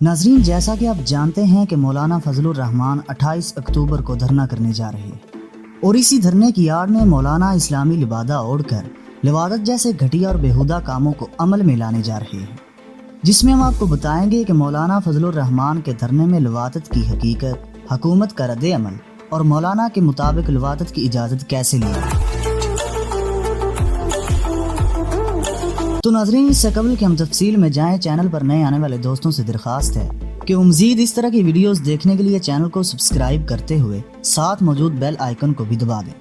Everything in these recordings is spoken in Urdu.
ناظرین، جیسا کہ آپ جانتے ہیں کہ مولانا فضل الرحمان 28 اکتوبر کو دھرنا کرنے جا رہے ہیں، اور اسی دھرنے کی آڑ میں مولانا اسلامی لبادہ اوڑھ کر لواطت جیسے گھٹیا اور بیہودہ کاموں کو عمل میں لانے جا رہے ہیں، جس میں ہم آپ کو بتائیں گے کہ مولانا فضل الرحمان کے دھرنے میں لواطت کی حقیقت، حکومت کا رد عمل اور مولانا کے مطابق لواطت کی اجازت کیسے لی ہے۔ تو ناظرین، اس سے قبل کہ ہم تفصیل میں جائیں، چینل پر نئے آنے والے دوستوں سے درخواست ہے کہ وہ مزید اس طرح کی ویڈیوز دیکھنے کے لیے چینل کو سبسکرائب کرتے ہوئے ساتھ موجود بیل آئیکن کو بھی دبا دیں،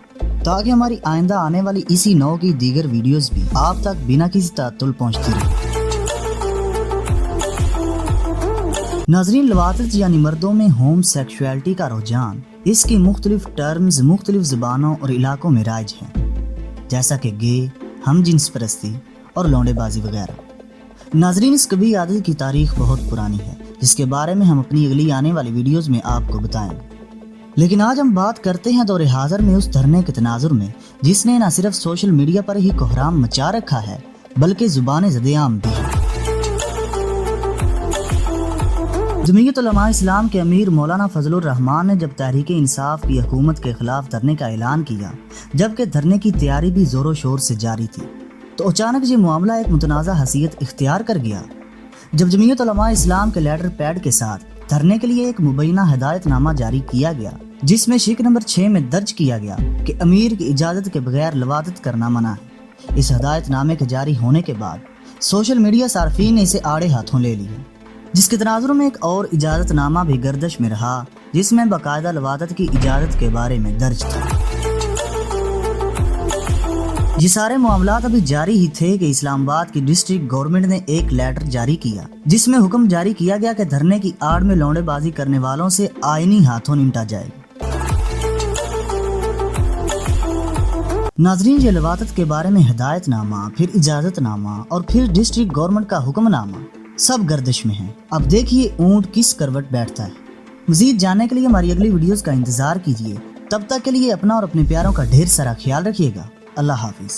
تاکہ ہماری آئندہ آنے والی اسی نوع کی دیگر ویڈیوز بھی آپ تک بنا کسی تعطل پہنچتی رہیں۔ ناظرین، لواطت یعنی مردوں میں ہوم سیکشوالٹی کا رجحان، اس کی مختلف ٹرمز مختلف زبانوں اور علاقوں میں رائج ہیں، جیسا کہ گے، ہم جنس پرستی اور لونڈے بازی وغیرہ۔ ناظرین، اس کبھی عادت کی تاریخ بہت پرانی ہے، جس کے بارے میں ہم اپنی اگلی آنے والی ویڈیوز میں آپ کو بتائیں گے، لیکن آج ہم بات کرتے ہیں دور حاضر میں اس دھرنے کے تناظر میں جس نے نہ صرف سوشل میڈیا پر ہی کوہرام مچا رکھا ہے بلکہ زبان زد عام بھی ہے۔ جمعیت علماء اسلام کے امیر مولانا فضل الرحمان نے جب تحریک انصاف کی حکومت کے خلاف دھرنے کا اعلان کیا، جبکہ دھرنے کی تیاری بھی زور و شور سے جاری تھی، تو اچانک یہ معاملہ ایک متنازع حیثیت اختیار کر گیا جب جمعیت علماء اسلام کے لیٹر پیڈ کے ساتھ دھرنے کے لیے ایک مبینہ ہدایت نامہ جاری کیا گیا، جس میں شق نمبر 6 میں درج کیا گیا کہ امیر کی اجازت کے بغیر لواطت کرنا منع ہے۔ اس ہدایت نامے کے جاری ہونے کے بعد سوشل میڈیا صارفین نے اسے آڑے ہاتھوں لے لیا، جس کے تناظر میں ایک اور اجازت نامہ بھی گردش میں رہا، جس میں باقاعدہ لواطت کی اجازت کے بارے میں درج تھا۔ یہ سارے معاملات ابھی جاری ہی تھے کہ اسلام آباد کی ڈسٹرکٹ گورنمنٹ نے ایک لیٹر جاری کیا، جس میں حکم جاری کیا گیا کہ دھرنے کی آڑ میں لونڈے بازی کرنے والوں سے آئینی ہاتھوں نمٹا جائے گا۔ ناظرین، یہ لواطت کے بارے میں ہدایت نامہ، پھر اجازت نامہ اور پھر ڈسٹرکٹ گورنمنٹ کا حکم نامہ سب گردش میں ہیں۔ اب دیکھیے اونٹ کس کروٹ بیٹھتا ہے۔ مزید جاننے کے لیے ہماری اگلی ویڈیوز کا انتظار کیجیے۔ تب تک کے لیے اپنا اور اپنے پیاروں کا ڈھیر سارا خیال رکھیے گا۔ اللہ حافظ۔